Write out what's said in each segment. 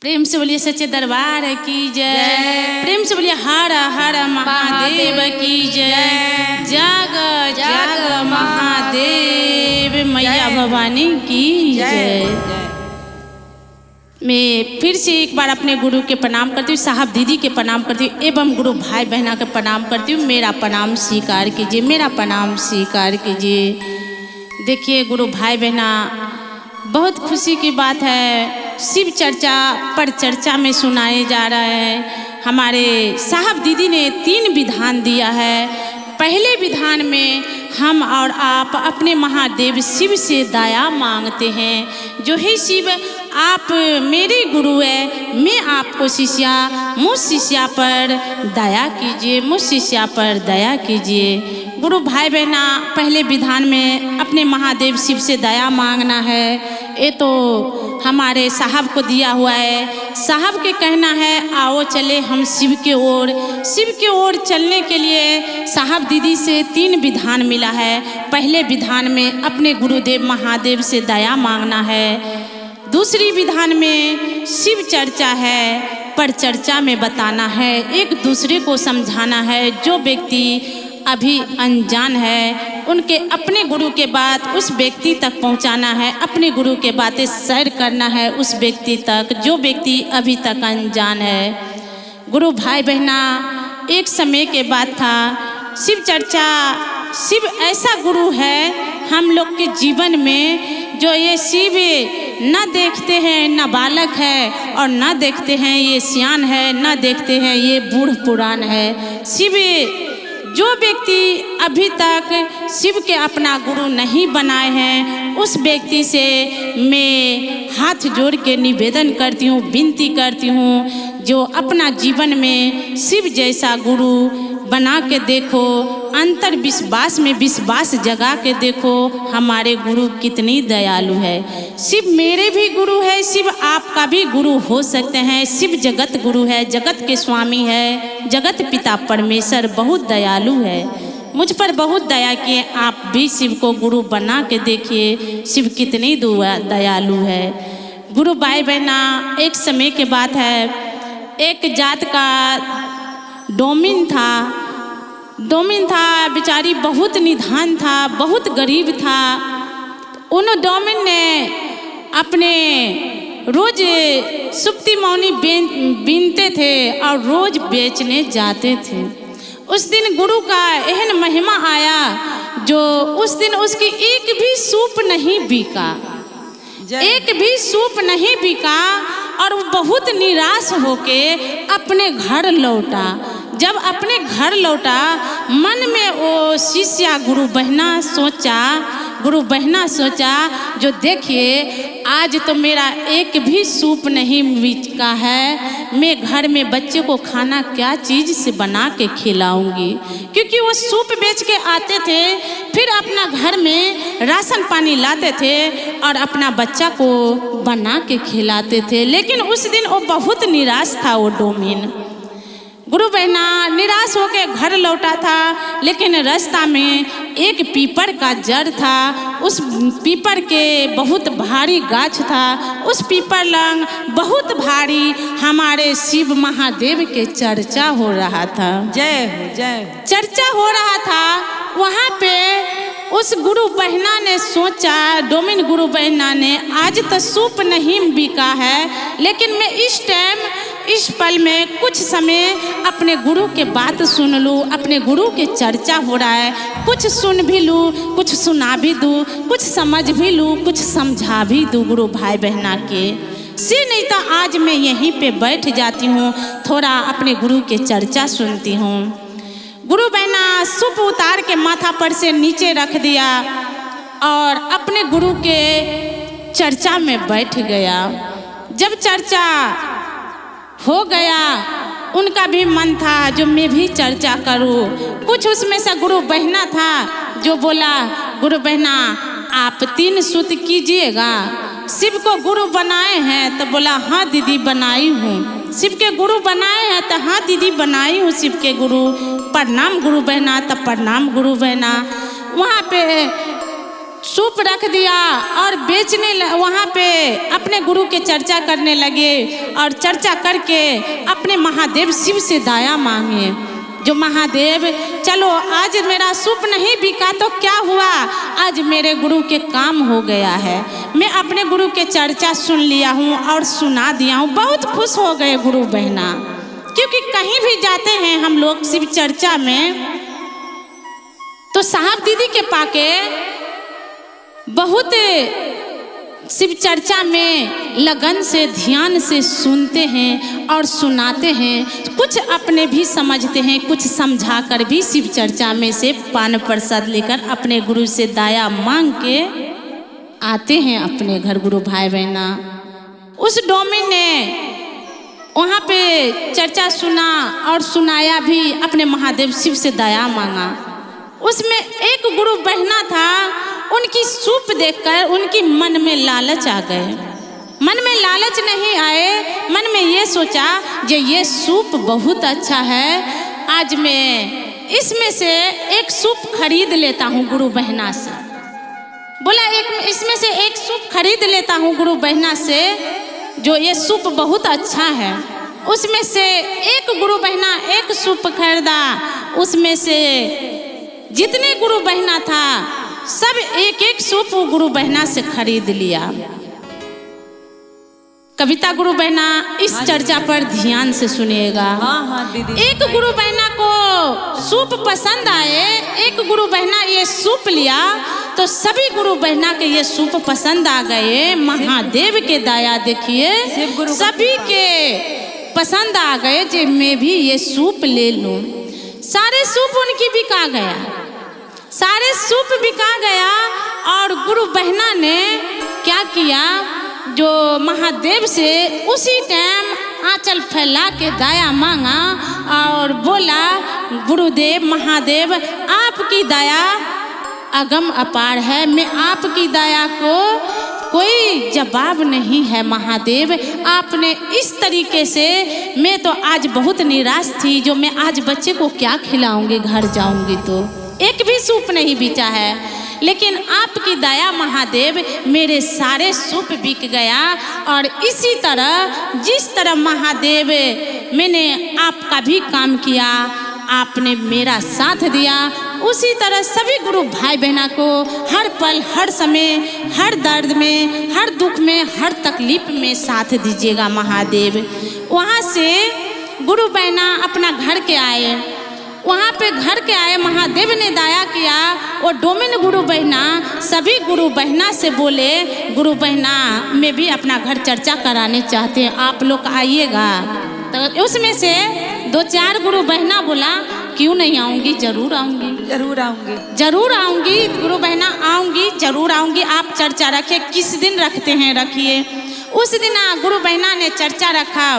प्रेम से बोलिए सच्चे दरबार की जय। प्रेम से बोलिए हर हर महादेव की जय। जाग जाग महादेव मैया भवानी की जय। मैं फिर से एक बार अपने गुरु के प्रणाम करती हूँ, साहब दीदी के प्रणाम करती हूँ एवं गुरु भाई बहना के प्रणाम करती हूँ। मेरा प्रणाम स्वीकार कीजिए, मेरा प्रणाम स्वीकार कीजिए। देखिए गुरु भाई बहना, बहुत खुशी की बात है, शिव चर्चा पर चर्चा में सुनाए जा रहा है। हमारे साहब दीदी ने 3 विधान दिया है। पहले विधान में हम और आप अपने महादेव शिव से दया मांगते हैं। जो है शिव, आप मेरे गुरु है, मैं आपको शिष्या, मुझ शिष्या पर दया कीजिए, मुझ शिष्या पर दया कीजिए। गुरु भाई बहना, पहले विधान में अपने महादेव शिव से दया मांगना है। ये तो हमारे साहब को दिया हुआ है। साहब के कहना है आओ चले हम शिव के ओर। शिव के ओर चलने के लिए साहब दीदी से 3 विधान मिला है। पहले विधान में अपने गुरुदेव महादेव से दया मांगना है। दूसरी विधान में शिव चर्चा है, पर चर्चा में बताना है, एक दूसरे को समझाना है। जो व्यक्ति अभी अनजान है उनके अपने गुरु के बात उस व्यक्ति तक पहुंचाना है, अपने गुरु के बातें शेयर करना है उस व्यक्ति तक जो व्यक्ति अभी तक अनजान है। गुरु भाई बहना, एक समय के बाद था शिव चर्चा। शिव ऐसा गुरु है हम लोग के जीवन में, जो ये शिव न देखते हैं न बालक है, और न देखते हैं ये सियान है, न देखते हैं ये बूढ़ पुरान है। शिव, जो व्यक्ति अभी तक शिव के अपना गुरु नहीं बनाए हैं उस व्यक्ति से मैं हाथ जोड़ के निवेदन करती हूँ, विनती करती हूँ, जो अपना जीवन में शिव जैसा गुरु बना के देखो, अंतर विश्वास में विश्वास जगा के देखो हमारे गुरु कितनी दयालु है। शिव मेरे भी गुरु है, शिव आपका भी गुरु हो सकते हैं। शिव जगत गुरु है, जगत के स्वामी है, जगत पिता परमेश्वर बहुत दयालु है, मुझ पर बहुत दया किए। आप भी शिव को गुरु बना के देखिए, शिव कितनी दयालु है। गुरु भाई बहना, एक समय के बात है, एक जात का डोमिन था, बेचारी बहुत निधान था, बहुत गरीब था। उन डोमिन ने अपने रोज सुप्ति मौनी बीनते थे और रोज बेचने जाते थे। उस दिन गुरु का एहन महिमा आया जो उस दिन उसकी एक भी सूप नहीं बिका, एक भी सूप नहीं बिका, और वो बहुत निराश होके अपने घर लौटा। जब अपने घर लौटा, मन में वो शिष्या गुरु बहना सोचा जो देखिए आज तो मेरा एक भी सूप नहीं बिका है, मैं घर में बच्चे को खाना क्या चीज़ से बना के खिलाऊंगी। क्योंकि वो सूप बेच के आते थे, फिर अपना घर में राशन पानी लाते थे और अपना बच्चा को बना के खिलाते थे। लेकिन उस दिन वो बहुत निराश था। वो डोमिन गुरु बहना निराश होकर घर लौटा था, लेकिन रास्ता में एक पीपर का जड़ था। उस पीपर के बहुत भारी गाछ था, उस पीपर लंग बहुत भारी हमारे शिव महादेव के चर्चा हो रहा था। जय जय चर्चा हो रहा था। वहाँ पे उस गुरु बहना ने सोचा, डोमिन गुरु बहना ने, आज तो सूप नहीं बिका है, लेकिन मैं इस टाइम इस पल में कुछ समय अपने गुरु के बात सुन लूँ, अपने गुरु के चर्चा हो रहा है, कुछ सुन भी लूँ, कुछ सुना भी दूँ, कुछ समझ भी लूँ, कुछ समझा भी दूँ गुरु भाई बहना के से। नहीं तो आज मैं यहीं पे बैठ जाती हूँ, थोड़ा अपने गुरु के चर्चा सुनती हूँ। गुरु बहना सूप उतार के माथा पर से नीचे रख दिया और अपने गुरु के चर्चा में बैठ गया। जब चर्चा हो गया, उनका भी मन था जो मैं भी चर्चा करूं। कुछ उसमें से गुरु बहना था जो बोला, गुरु बहना आप 3 सूत कीजिएगा, शिव को गुरु बनाए हैं। तो बोला हाँ दीदी बनाई हूँ। शिव के गुरु बनाए हैं? तो हाँ दीदी बनाई हूँ शिव के गुरु। प्रणाम गुरु बहना। तो प्रणाम गुरु बहना। वहाँ पे सूप रख दिया और वहाँ पे अपने गुरु के चर्चा करने लगे और चर्चा करके अपने महादेव शिव से दया मांगे। जो महादेव, चलो आज मेरा सूप नहीं बिका तो क्या हुआ, आज मेरे गुरु के काम हो गया है, मैं अपने गुरु के चर्चा सुन लिया हूँ और सुना दिया हूँ। बहुत खुश हो गए गुरु बहना, क्योंकि कहीं भी जाते हैं हम लोग शिव चर्चा में तो साहब दीदी के पाके बहुत शिव चर्चा में लगन से ध्यान से सुनते हैं और सुनाते हैं। कुछ अपने भी समझते हैं, कुछ समझा कर भी शिव चर्चा में से पान प्रसाद लेकर अपने गुरु से दया मांग के आते हैं अपने घर। गुरु भाई बहना, उस डोमी ने वहाँ पे चर्चा सुना और सुनाया भी, अपने महादेव शिव से दया मांगा। उसमें एक गुरु बहना था, उनकी सूप देखकर उनकी मन में लालच आ गए। मन में लालच नहीं आए, मन में ये सोचा कि ये सूप बहुत अच्छा है, आज मैं इसमें से एक सूप खरीद लेता हूँ गुरु बहना से। बोला इसमें से एक सूप खरीद लेता हूँ गुरु बहना से, जो ये सूप बहुत अच्छा है। उसमें से एक गुरु बहना एक सूप खरीदा, उसमें से जितने गुरु बहना था सब एक एक सूप गुरु बहना से खरीद लिया। कविता गुरु बहना इस चर्चा पर ध्यान से सुनिएगा। हाँ दीदी। एक गुरु बहना को सूप पसंद आए, एक गुरु बहना ये सूप लिया तो सभी गुरु बहना के ये सूप पसंद आ गए। महादेव के दया देखिए, सभी के पसंद आ गए कि मैं भी ये सूप ले लूं। सारे सूप उनकी बिका गया, सारे सूप बिका गया और गुरु बहना ने क्या किया, जो महादेव से उसी टाइम आंचल फैला के दया मांगा और बोला, गुरुदेव महादेव आपकी दया अगम अपार है, मैं आपकी दया को कोई जवाब नहीं है महादेव। आपने इस तरीके से, मैं तो आज बहुत निराश थी, जो मैं आज बच्चे को क्या खिलाऊंगी, घर जाऊंगी तो एक भी सूप नहीं बिचा है, लेकिन आपकी दया महादेव मेरे सारे सूप बिक गया। और इसी तरह जिस तरह महादेव मैंने आपका भी काम किया, आपने मेरा साथ दिया, उसी तरह सभी गुरु भाई बहना को हर पल हर समय हर दर्द में हर दुख में हर तकलीफ में साथ दीजिएगा महादेव। वहाँ से गुरु बहना अपना घर के आए, वहाँ पे घर के आए, महादेव ने दया किया। वो डोमिन गुरु बहना सभी गुरु बहना से बोले, गुरु बहना मैं भी अपना घर चर्चा कराने चाहते हैं, आप लोग आइएगा। तो उसमें से 2-4 गुरु बहना बोला, क्यों नहीं आऊँगी, जरूर आऊँगी, जरूर आऊँगी, जरूर आऊँगी गुरु बहना, आऊँगी, जरूर आऊँगी। आप चर्चा रखिए, किस दिन रखते हैं रखिए। उस दिन गुरु बहना ने चर्चा रखा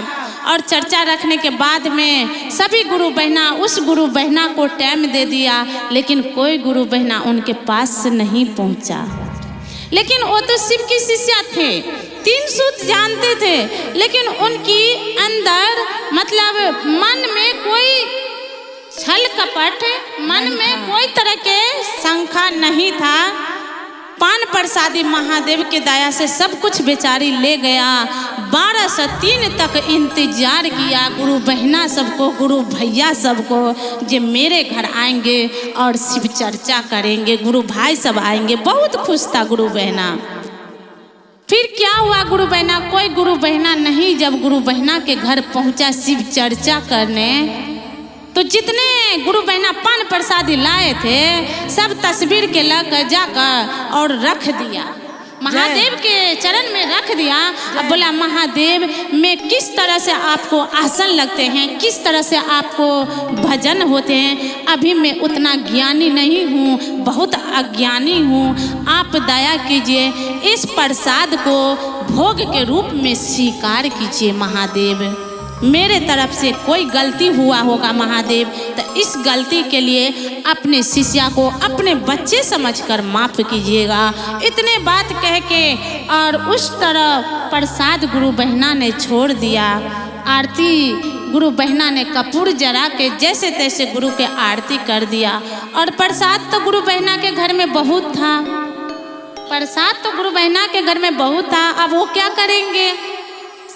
और चर्चा रखने के बाद में सभी गुरु बहना उस गुरु बहना को टाइम दे दिया, लेकिन कोई गुरु बहना उनके पास नहीं पहुंचा। लेकिन वो तो शिव की शिष्या थे, 3 सूत जानते थे, लेकिन उनकी अंदर मतलब मन में कोई छल कपट, मन में कोई तरह के शंका नहीं था। पान प्रसादी महादेव के दया से सब कुछ बेचारी ले गया। 12 से 3 तक इंतजार किया गुरु बहना सबको, गुरु भैया सबको, जो मेरे घर आएंगे और शिव चर्चा करेंगे, गुरु भाई सब आएंगे। बहुत खुश था गुरु बहना। फिर क्या हुआ, गुरु बहना कोई गुरु बहना नहीं। जब गुरु बहना के घर पहुंचा शिव चर्चा करने, तो जितने गुरु बहना पान प्रसादी लाए थे सब तस्वीर के लग जाकर और रख दिया, महादेव के चरण में रख दिया। अब बोला, महादेव मैं किस तरह से आपको आसन लगते हैं, किस तरह से आपको भजन होते हैं, अभी मैं उतना ज्ञानी नहीं हूँ, बहुत अज्ञानी हूँ। आप दया कीजिए, इस प्रसाद को भोग के रूप में स्वीकार कीजिए महादेव। मेरे तरफ से कोई गलती हुआ होगा महादेव, तो इस गलती के लिए अपने शिष्या को अपने बच्चे समझकर माफ़ कीजिएगा। इतने बात कह के और उस तरह प्रसाद गुरु बहना ने छोड़ दिया। आरती गुरु बहना ने कपूर जरा के जैसे तैसे गुरु के आरती कर दिया। और प्रसाद तो गुरु बहना के घर में बहुत था, प्रसाद तो गुरु बहना के घर में बहुत था, अब वो क्या करेंगे,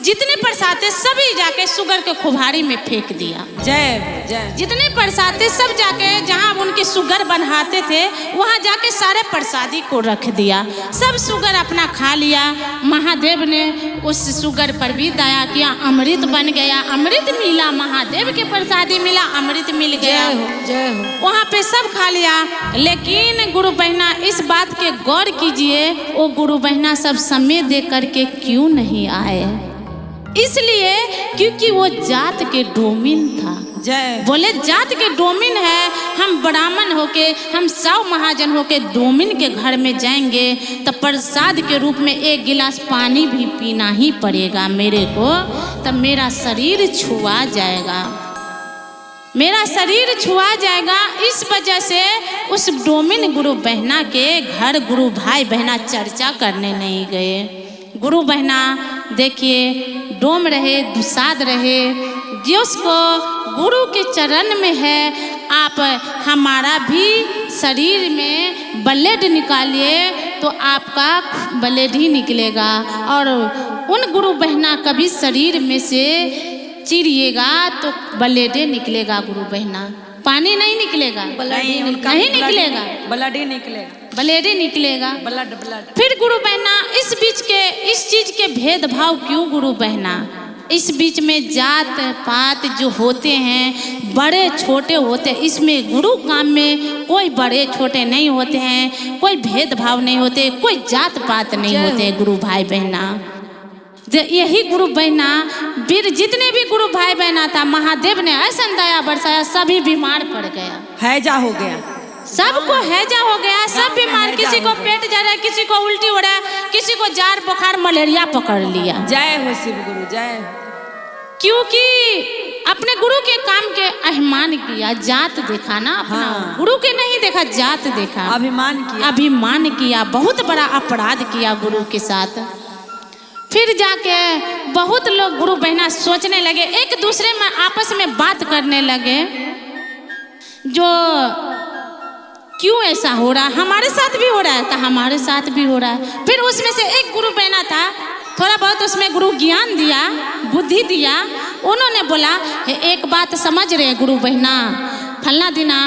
जितने प्रसाद थे सभी जाके शुगर के खुबारी में फेंक दिया। जय जय। जितने प्रसाद थे सब जाके जहाँ उनकी शुगर बनाते थे वहाँ जाके सारे प्रसादी को रख दिया। सब शुगर अपना खा लिया। महादेव ने उस शुगर पर भी दया किया, अमृत बन गया, अमृत मिला, महादेव के प्रसादी मिला, अमृत मिल गया। जय हो। वहाँ पे सब खा लिया। लेकिन गुरु बहना इस बात के गौर कीजिए, वो गुरु बहना सब समय दे करके क्यों नहीं आए? इसलिए क्योंकि वो जात के डोमिन था। जय। बोले जात के डोमिन है, हम ब्राह्मण होके, हम 100 महाजन होके डोमिन के घर में जाएंगे तो प्रसाद के रूप में 1 गिलास पानी भी पीना ही पड़ेगा मेरे को, तब मेरा शरीर छुआ जाएगा, मेरा शरीर छुआ जाएगा। इस वजह से उस डोमिन गुरु बहना के घर गुरु भाई बहना चर्चा करने नहीं गए। गुरु बहना देखिए डोम रहे, दुसाद रहे, जिसको गुरु के चरण में है, आप हमारा भी शरीर में ब्लड निकालिए तो आपका ब्लड ही निकलेगा, और उन गुरु बहना कभी शरीर में से चिरिएगा तो ब्लड निकलेगा। गुरु बहना पानी नहीं निकलेगा, नहीं निकलेगा, ब्लड ही निकलेगा, ब्लड ही निकलेगा, ब्लड ब्लड। फिर गुरु बहना इस चीज के भेदभाव क्यों गुरु बहना? इस बीच में जात पात जो होते हैं, बड़े छोटे होते हैं, इसमें गुरु काम में कोई बड़े छोटे नहीं होते हैं, कोई भेदभाव नहीं होते, कोई जात पात नहीं होते। गुरु भाई बहना यही गुरु बहना वीर जितने भी गुरु भाई बहना था, महादेव ने ऐसा दया बरसाया, सभी बीमार पड़ गया, हैजा हो गया, सबको हैजा हो गया, सब बीमार, किसी को पेट जा रहा है, किसी को उल्टी हो रहा है, किसी को जार बुखार मलेरिया पकड़ लिया। जय हो शिव गुरु जय। क्योंकि अपने गुरु के काम के अभिमान किया, जात देखा ना अपना। हाँ। गुरु के नहीं देखा, जात देखा, अभिमान किया, बहुत बड़ा अपराध किया गुरु के साथ। फिर जाके बहुत लोग गुरु बहना सोचने लगे, एक दूसरे में आपस में बात करने लगे, जो क्यों ऐसा हो रहा, हमारे साथ भी हो रहा है, तो हमारे साथ भी हो रहा है। फिर उसमें से एक गुरु बहना था, थोड़ा बहुत उसमें गुरु ज्ञान दिया, बुद्धि दिया। उन्होंने बोला एक बात समझ रहे गुरु बहना, फलना दिना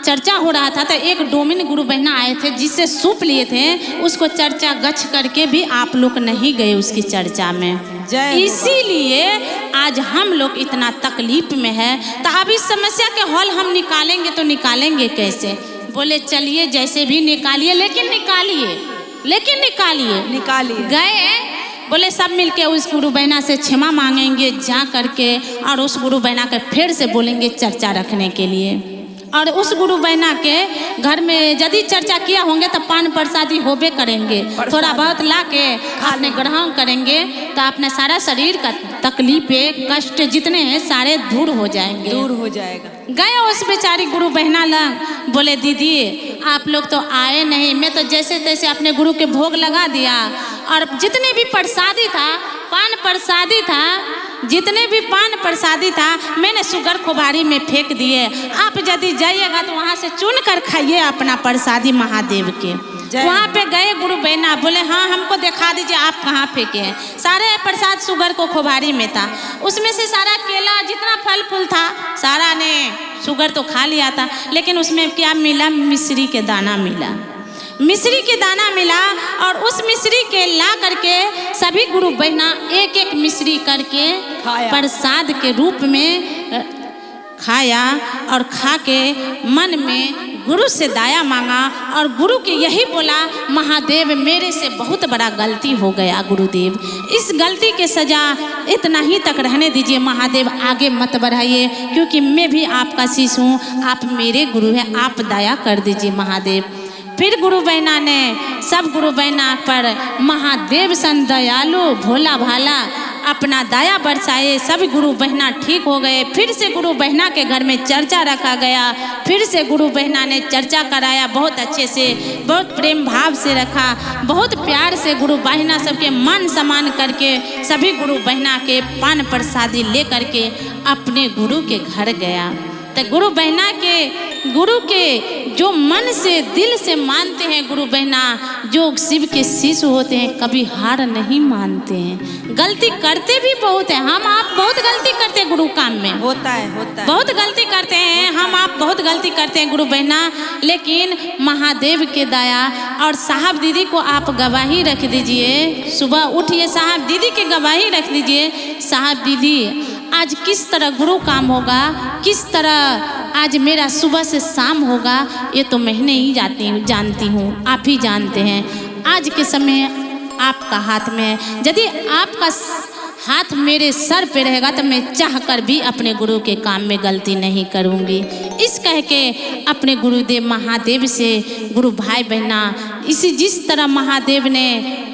चर्चा हो रहा था तो एक डोमिन गुरु बहना आए थे जिससे सूप लिए थे, उसको चर्चा गच्छ करके भी आप लोग नहीं गए उसकी चर्चा में। इसीलिए आज हम लोग इतना तकलीफ में है। तो अब इस समस्या के हल हम निकालेंगे तो निकालेंगे कैसे? बोले चलिए जैसे भी निकालिए, लेकिन निकालिए। गए, बोले सब मिलके उस गुरु बहना से क्षमा मांगेंगे जा करके, और उस गुरु बहना के फिर से बोलेंगे चर्चा रखने के लिए। और उस गुरु बहना के घर में यदि चर्चा किया होंगे तो पान प्रसादी होबे करेंगे, थोड़ा बहुत ला के आपने ग्रहण करेंगे तो अपने सारा शरीर का तकलीफें कष्ट जितने हैं सारे दूर हो जाएगा। गए उस बेचारी गुरु बहना लग, बोले दीदी आप लोग तो आए नहीं, मैं तो जैसे तैसे अपने गुरु के भोग लगा दिया, और जितने भी प्रसादी था, पान प्रसादी था, जितने भी पान प्रसादी था मैंने शुगर खुबारी में फेंक दिए। आप यदि जाइएगा तो वहाँ से चुन कर खाइए अपना प्रसादी महादेव के। वहाँ पे गए गुरु बहना, बोले हाँ हमको दिखा दीजिए आप कहाँ फेंके हैं। सारे प्रसाद शुगर को खुबारी में था, उसमें से सारा केला जितना फल फूल था सारा ने शुगर तो खा लिया था, लेकिन उसमें क्या मिला? मिश्री के दाना मिला, मिश्री के दाना मिला। और उस मिश्री के ला करके सभी गुरु बहना एक एक मिश्री करके प्रसाद के रूप में खाया, और खा के मन में गुरु से दया मांगा, और गुरु के यही बोला महादेव मेरे से बहुत बड़ा गलती हो गया, गुरुदेव इस गलती के सजा इतना ही तक रहने दीजिए, महादेव आगे मत बढ़ाइए, क्योंकि मैं भी आपका शिष्य हूँ, आप मेरे गुरु हैं, आप दया कर दीजिए महादेव। फिर गुरु बहना ने सब गुरु बहना पर महादेव सन दयालु भोला भाला अपना दया बरसाए, सब गुरु बहना ठीक हो गए। फिर से गुरु बहना के घर में चर्चा रखा गया, फिर से गुरु बहना ने चर्चा कराया, बहुत अच्छे से, बहुत प्रेम भाव से रखा, बहुत प्यार से गुरु बहना सबके मान सम्मान करके सभी गुरु बहना के पान प्रसादी ले करके अपने गुरु के घर गया। तो गुरु के जो मन से दिल से मानते हैं गुरु बहना, जो शिव के शिष्य होते हैं, कभी हार नहीं मानते हैं। गलती करते भी बहुत है, हम आप बहुत गलती करते हैं गुरु काम में, होता है बहुत गलती करते हैं हम आप, बहुत गलती करते हैं गुरु बहना। लेकिन महादेव के दया और साहब दीदी को आप गवाही रख दीजिए, सुबह उठिए साहब दीदी की गवाही रख दीजिए। साहब दीदी आज किस तरह गुरु काम होगा, किस तरह आज मेरा सुबह से शाम होगा, ये तो मैं नहीं जानती हूँ, आप ही जानते हैं। आज के समय आपका हाथ में है, यदि आपका हाथ मेरे सर पे रहेगा तो मैं चाहकर भी अपने गुरु के काम में गलती नहीं करूँगी। इस कह के अपने गुरुदेव महादेव से गुरु भाई बहना, इसी जिस तरह महादेव ने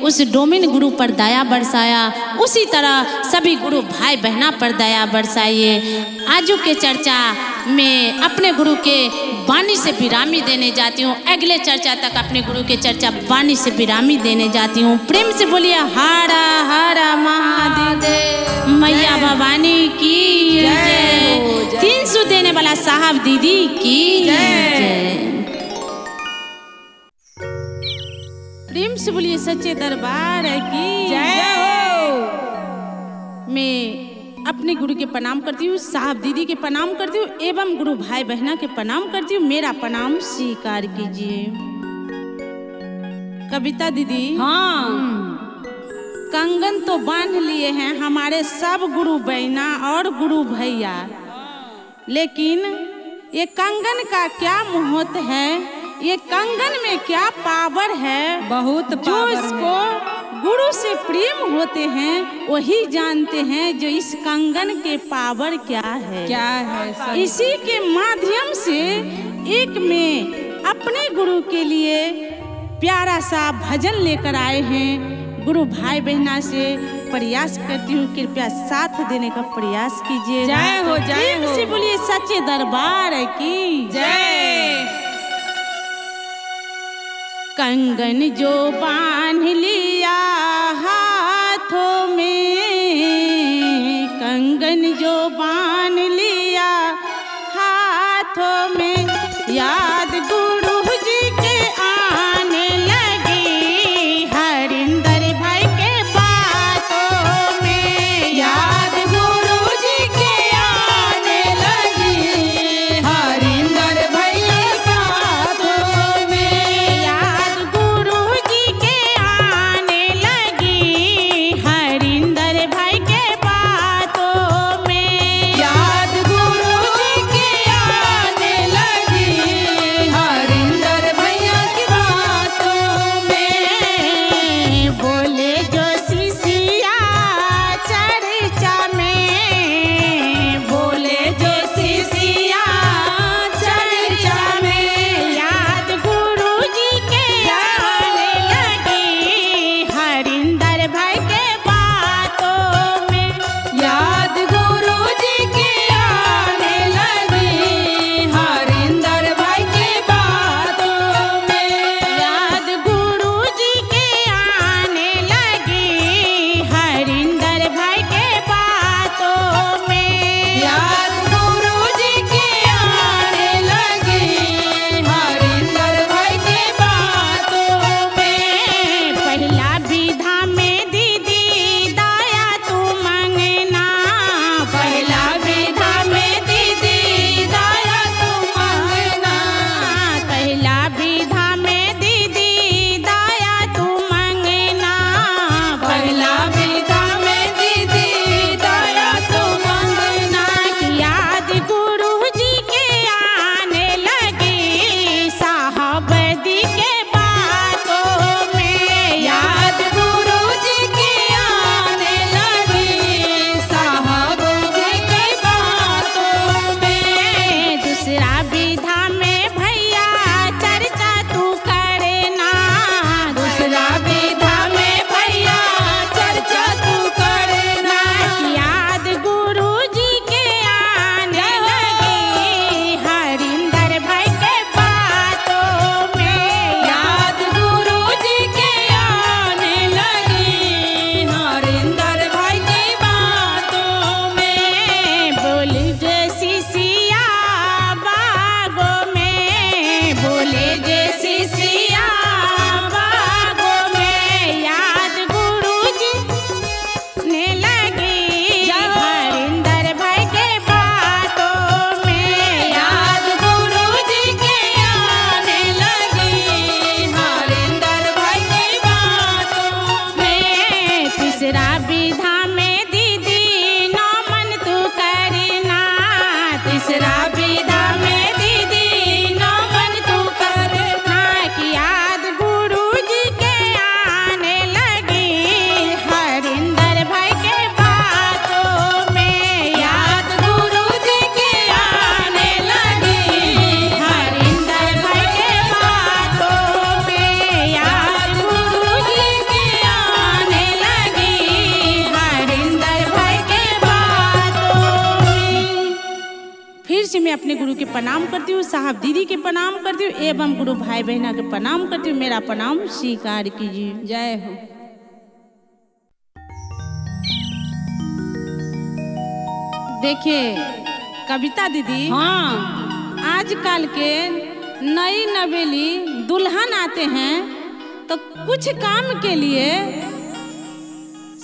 उस डोमिन गुरु पर दया बरसाया, उसी तरह सभी गुरु भाई बहना पर दया बरसाइए। आजू के चर्चा में अपने गुरु के वाणी से विरामी देने जाती हूँ, अगले चर्चा तक अपने गुरु के चर्चा वाणी से विरामी देने जाती हूँ। प्रेम से बोलिए हरा हरा महादेव, मैया भवानी की जय, 300 देने वाला साहब दीदी की जय। प्रेम से बोलिए सच्चे दरबार की जय हो। मैं अपने गुरु के प्रणाम करती हूँ, साहब दीदी के प्रणाम करती हूँ एवं गुरु भाई बहना के प्रणाम करती हूँ। मेरा प्रणाम स्वीकार कीजिए। कविता दीदी, हाँ, कंगन तो बांध लिए हैं हमारे सब गुरु बहना और गुरु भैया, लेकिन ये कंगन का क्या महत्व है, ये कंगन में क्या पावर है, बहुत जो पावर इसको गुरु से प्रेम होते हैं वही जानते हैं जो इस कंगन के पावर क्या है। क्या है सही। इसी के माध्यम से एक में अपने गुरु के लिए प्यारा सा भजन लेकर आए हैं। गुरु भाई बहना से प्रयास करती हूँ, कृपया साथ देने का प्रयास कीजिए। जय हो, जय हो। से बोलिए सच्चे दरबार की जय। कंगन जो बांध लिया हाथों में, कंगन जो बांध लिया हाथों में, याद गुरु जी के आने लगी हरिंदर भाई के बातों में, याद गुरु जी के आने लगी हरिंदर भैया साथों में, याद गुरु जी के आने लगी हरिंदर भाई के बातों में, से मैं अपने गुरु के प्रणाम करती हूँ, साहब दीदी के प्रणाम करती हूँ एवं गुरु भाई बहना के प्रणाम करती हूँ। मेरा प्रणाम स्वीकार कीजिए। जय हो। देखिए कविता दीदी, हाँ, आजकल के नई नवेली दुल्हन आते हैं तो कुछ काम के लिए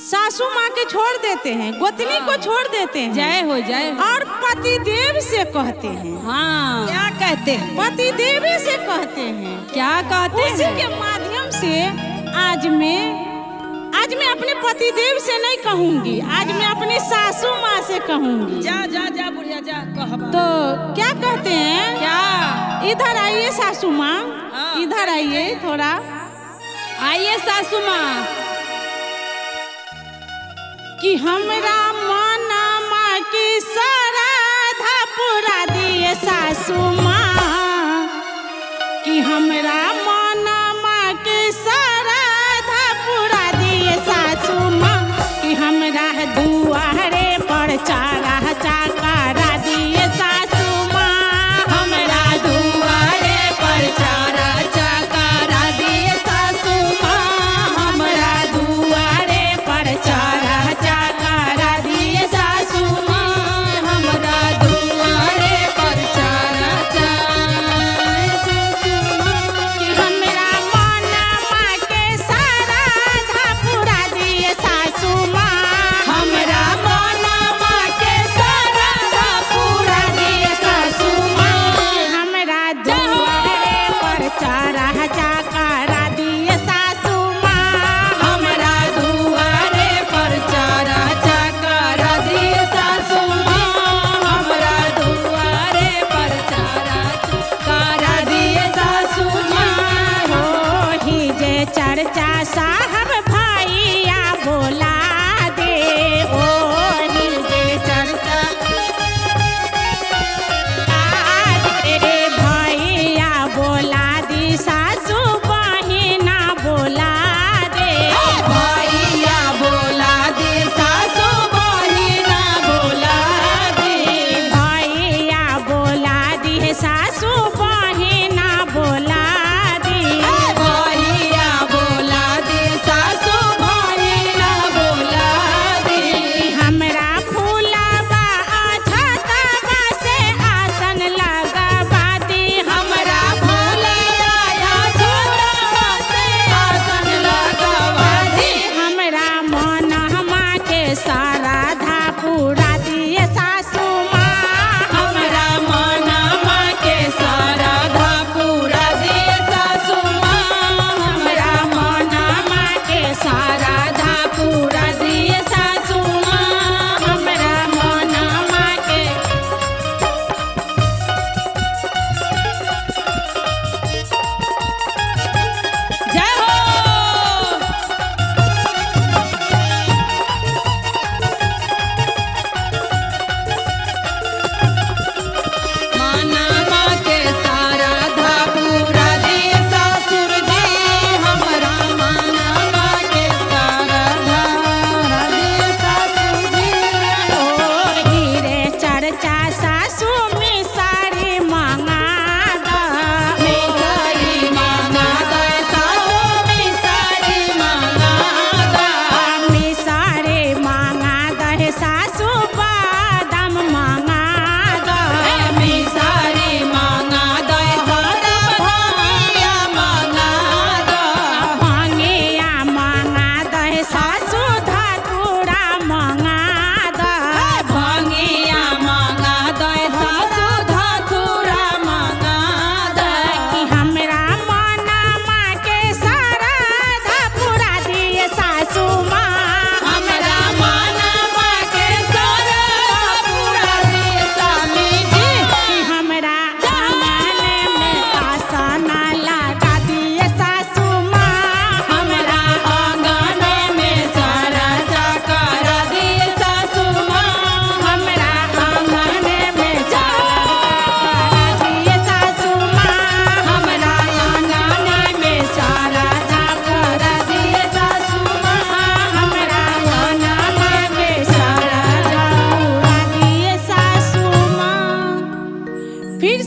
सासू माँ के छोड़ देते हैं, गोतनी को छोड़ देते हैं। जय हो, जय हो। और पतिदेव से कहते हैं। हाँ, क्या कहते हैं? पतिदेव से कहते हैं। क्या कहते हैं? उसी के माध्यम से आज मैं अपने पतिदेव से नहीं कहूंगी, आज मैं अपनी सासू माँ से कहूंगी। जा जा जा बुढ़िया जा कहबा। तो क्या कहते हैं? क्या? इधर आइए सासू माँ, हाँ। इधर आइए थोड़ा। आइए सासू माँ। कि हमरा मनमा की श्रद्धा पूरा दिए सासू माँ, कि हमरा मनमा की श्रद्धा पूरा दिए सासू माँ, कि हमरा दुआरे पर चारा चाकारा दिए सासू माँ, हमरा दुआरे पर चारा चाकारा दिए सासू माँ, हमरा दुआरे पर चारा चाकारा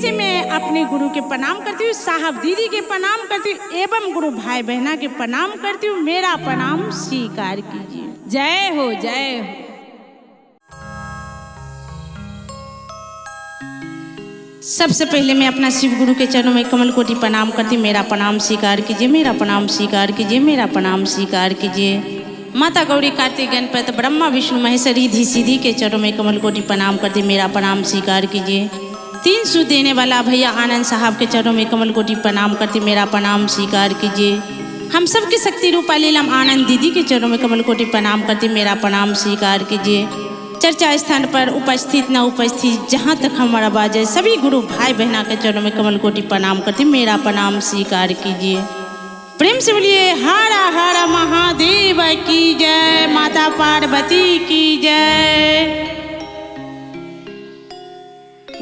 से मैं अपने गुरु के प्रणाम करती हूँ, साहब दीदी के प्रणाम करती हूँ एवं गुरु भाई बहना के प्रणाम करती हूँ। मेरा प्रणाम स्वीकार कीजिए। जय हो जय हो। सबसे पहले मैं अपना शिव गुरु के चरणों में कमल कोटि प्रणाम करती हूँ। मेरा प्रणाम स्वीकार कीजिए, मेरा प्रणाम स्वीकार कीजिए, मेरा प्रणाम स्वीकार कीजिए। माता गौरी कार्तिक गणपति ब्रह्मा विष्णु महेश रिद्धि सिद्धि के चरणों में कमल कोटि प्रणाम करती हूँ। मेरा प्रणाम स्वीकार कीजिए। 300 देने वाला भैया आनंद साहब के चरणों में कमल कोटि प्रणाम करती हूँ। मेरा प्रणाम स्वीकार कीजिए। हम सबकी शक्ति रूपा लीलम आनंद दीदी के चरणों में कमल कोटि प्रणाम करती हूँ। मेरा प्रणाम स्वीकार कीजिए। चर्चा स्थान पर उपस्थित न उपस्थित जहाँ तक हमारा आवाज है सभी गुरु भाई बहना के चरणों में कमल कोटि प्रणाम करती हूँ। मेरा प्रणाम स्वीकार कीजिए। प्रेम से बोलिए हर हर महादेव की जय, माता पार्वती की जय।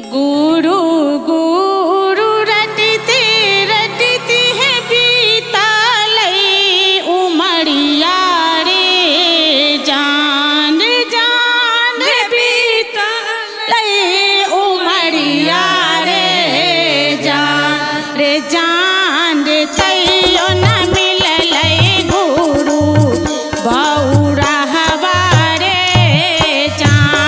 गुरु गुरु रटते रटते है बीताल उमरिया रे, जान जान बीताल उमरिया रे, जान रे तैयो न मिलल गुरु बौरा हवारे, जान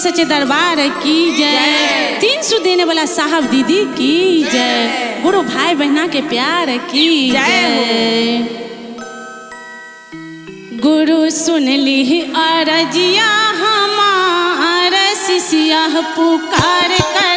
सच्चे दरबार की जय। 300 देने वाला साहब दीदी की जय। गुरु भाई बहना के प्यार की जय। गुरु सुन ली अरजिया हमार शिष्या पुकार कर